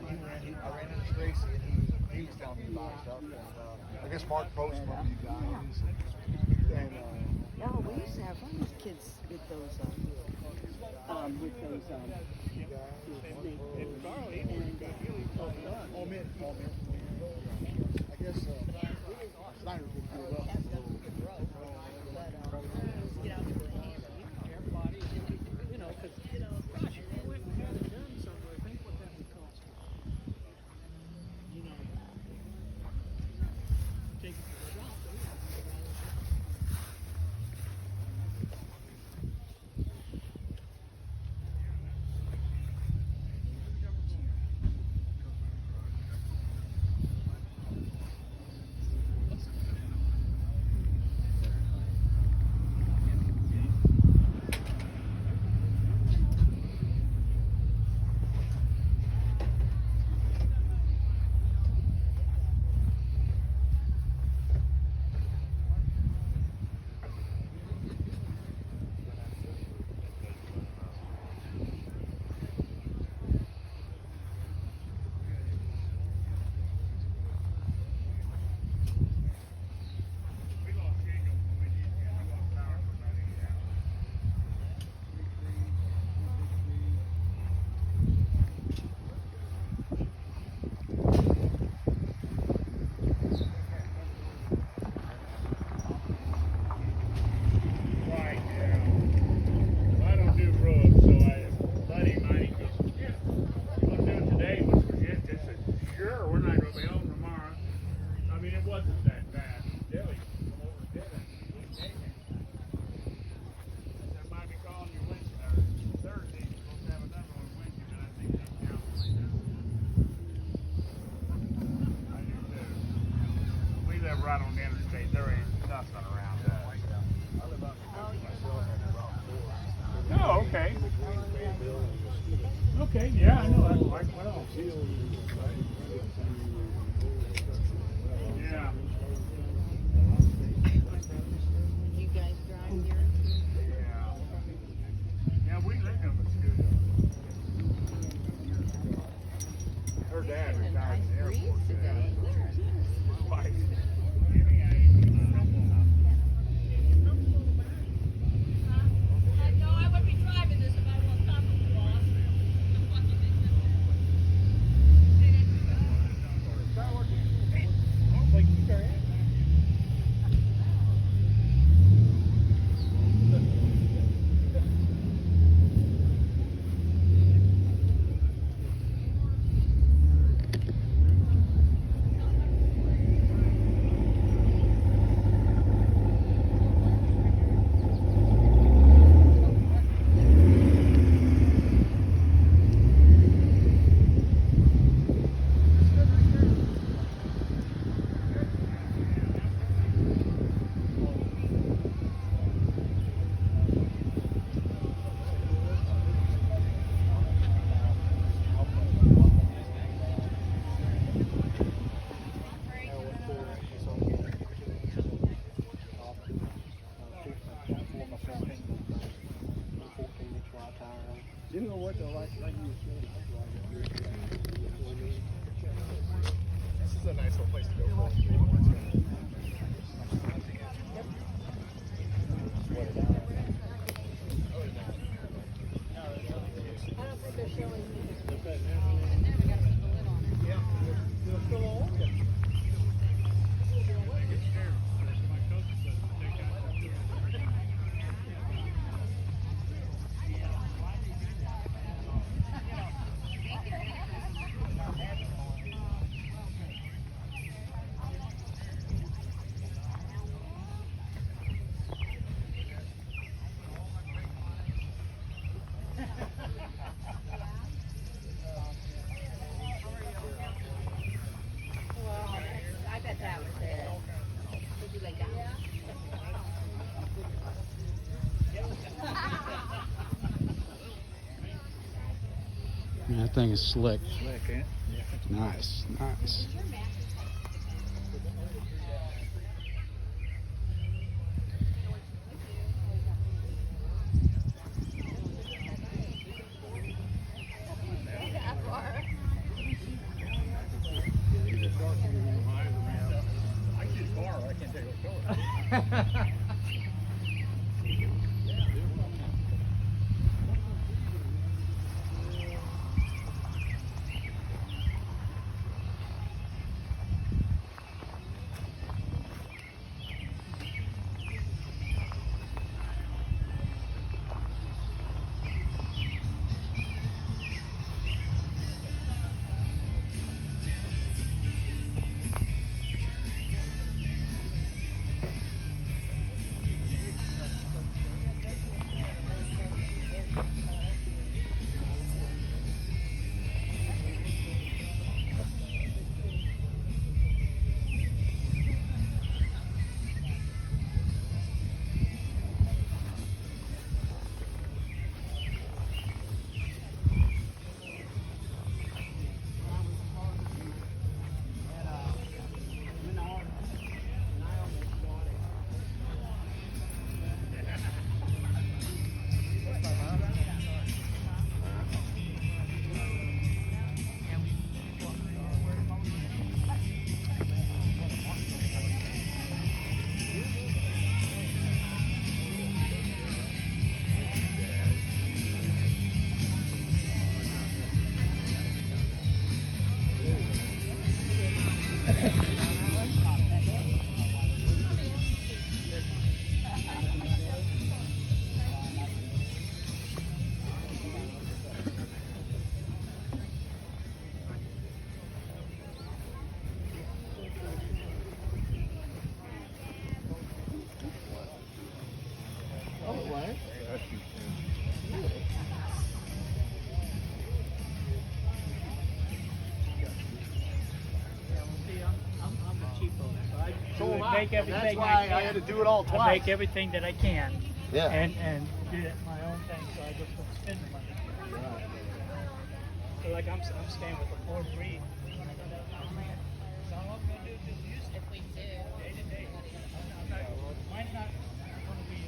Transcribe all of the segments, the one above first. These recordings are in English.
yeah, I ran into Tracy and he was telling me about stuff. And, I guess Mark Post from you guys. And, Oh, we used to have fun with kids with those all men. I guess Snyder could do well. Right on the interstate, there ain't nothing around that. Oh, okay. Okay, yeah, I know that quite well. Yeah. You guys drive here? Yeah. Yeah, we live in Muscuda. Her dad retired in the Air Force today. Right. You know what, though, like you were saying, this is a nice little place to go. Man, that thing is slick. Slick, eh? Nice, nice. So make everything that's why I had to do it all I twice. make everything that I can. Yeah. And do it my own thing, so I just don't spend the money. So like I'm staying with the Ford Breed. So all I'm gonna do is just use it day to day. Mine's not gonna be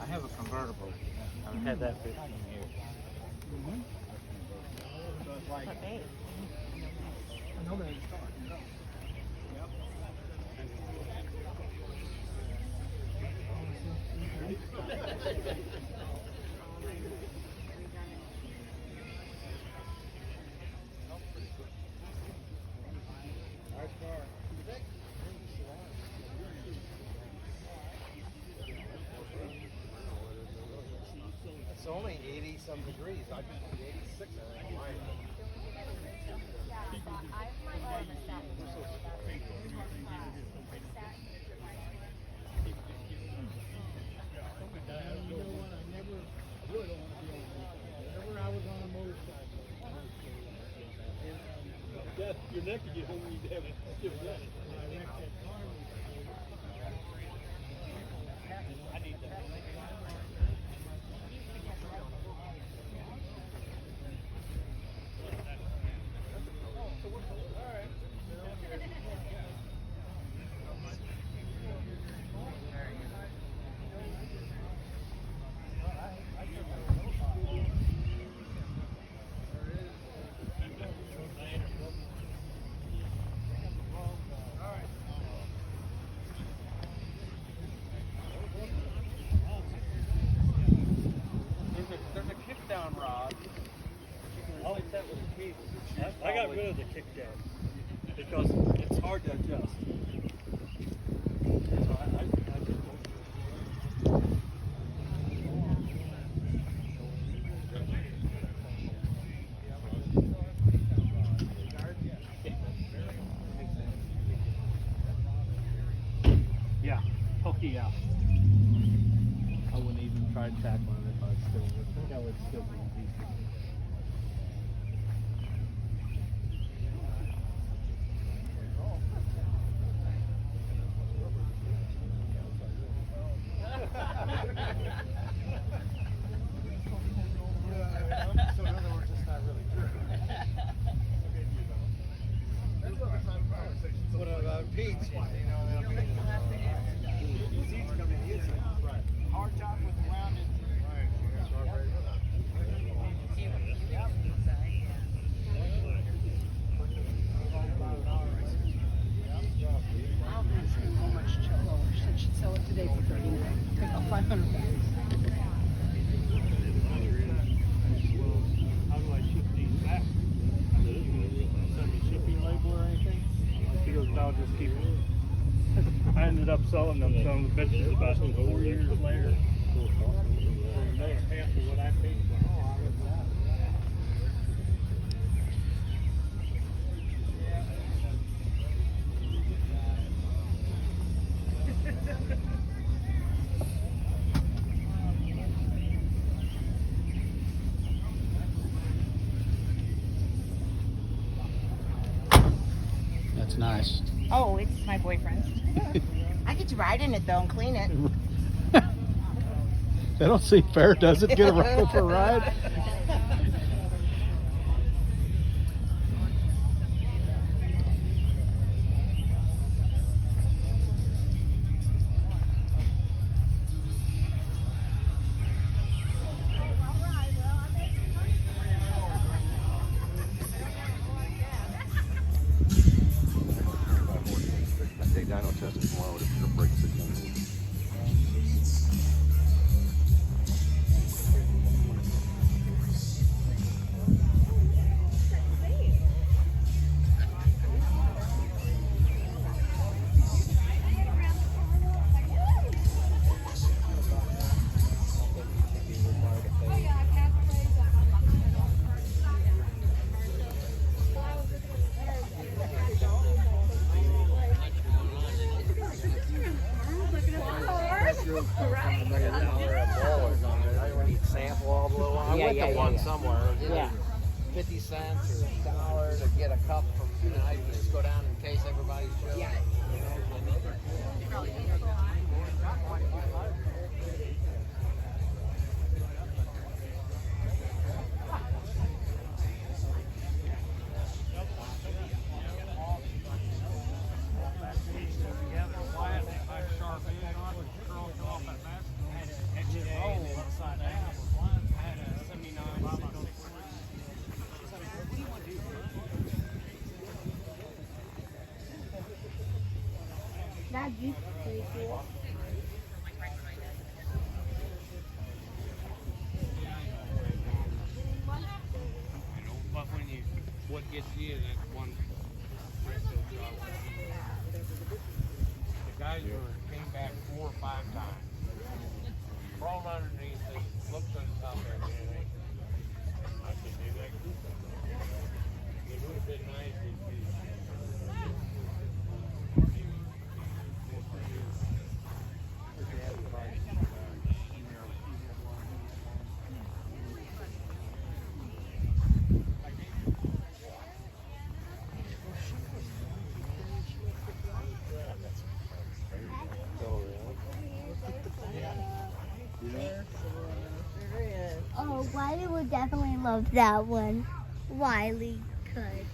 I have a convertible. I've had that 15 years. It's only 80-some degrees. I just did 86. I think. Your neck to get home when you have it. I need that. There's a kickdown rod. You can replace that with a cable. I got rid of the kickdown. because it's hard to adjust. So I just yeah, pokey out. I wouldn't even try tackling it if I was still with it. That would still be decent. So in other words, it's not really true. What about Pete's? You know, that'll be Hard top with the rounded. How much cello? Said she'd sell it today for $39. Pick up $500. How do I ship these back? Send me shipping label or anything? He goes, no, just keep them. I ended up selling them some of the bitches about 4 years later. For another half of what I paid for them. That's nice. Oh, it's my boyfriend's. I get to ride in it though and clean it. That don't seem fair, does it? Get a ride for a ride? I take dyno testing tomorrow to put a brake system. Sample all the way along. I went to one somewhere. Yeah. 50 cents or $1 to get a cup from, you know, you just go down in case everybody's show. Yeah. That'd be pretty cool. But when you, what gets you is that one Bristol job. The guys came back 4 or 5 times. Crawled underneath it, looked at the top of it, and I said, dude, that it would have been nice if you. Oh, Wiley would definitely love that one. Wiley could.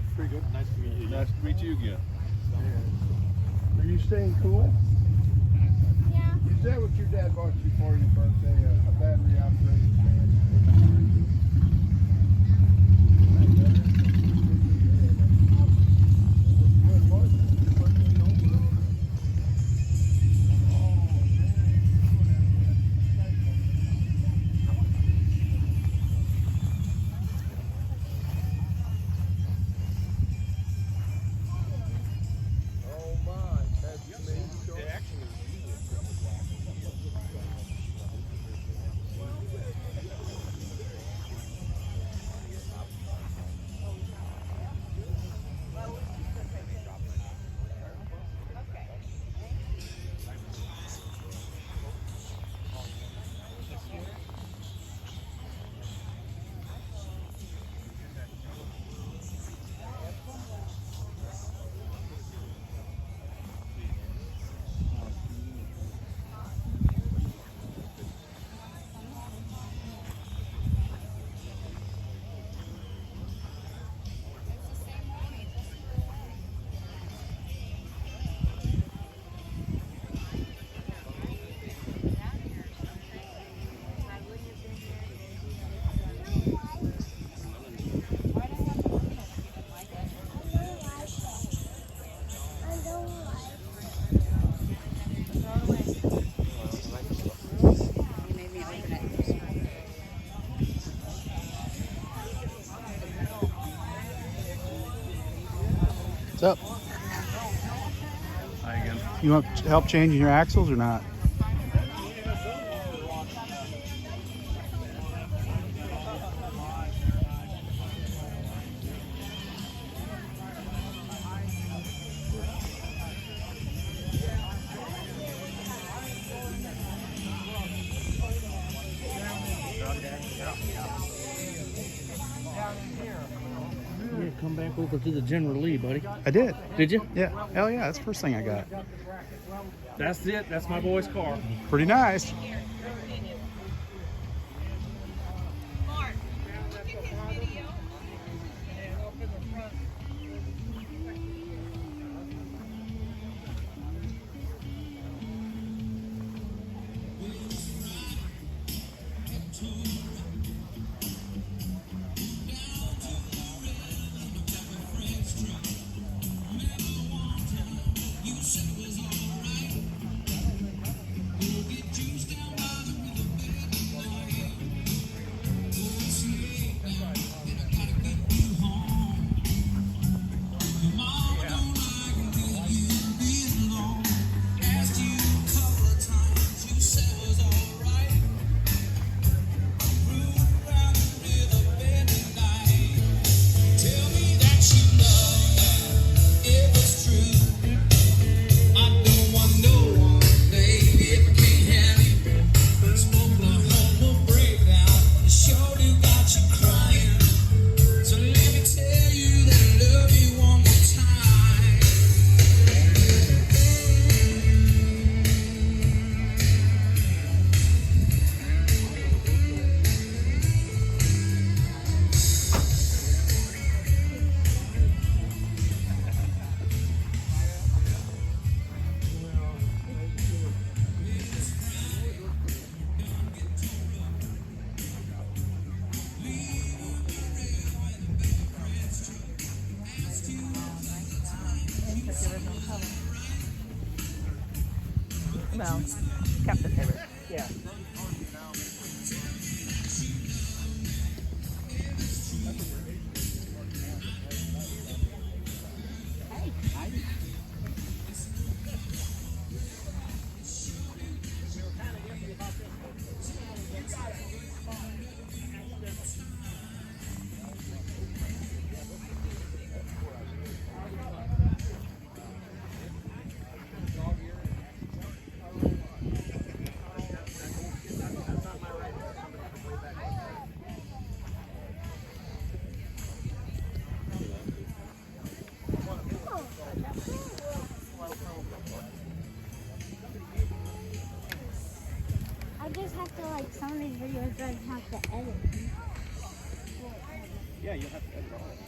it's pretty good. Nice to meet you. Nice to meet you again. Are you staying cool? Yeah. Is that what your dad bought you for your birthday? A battery operated fan? What's up? Hi again. You want help changing your axles or not? Yeah, come back over to the General Lee, buddy. I did. Did you? Yeah. Hell yeah. That's the first thing I got. That's it. That's my boy's car. Pretty nice. Well, kept the favorite. Yeah. I just have to like some of these videos I have to edit. Yeah, you'll have to edit all of it.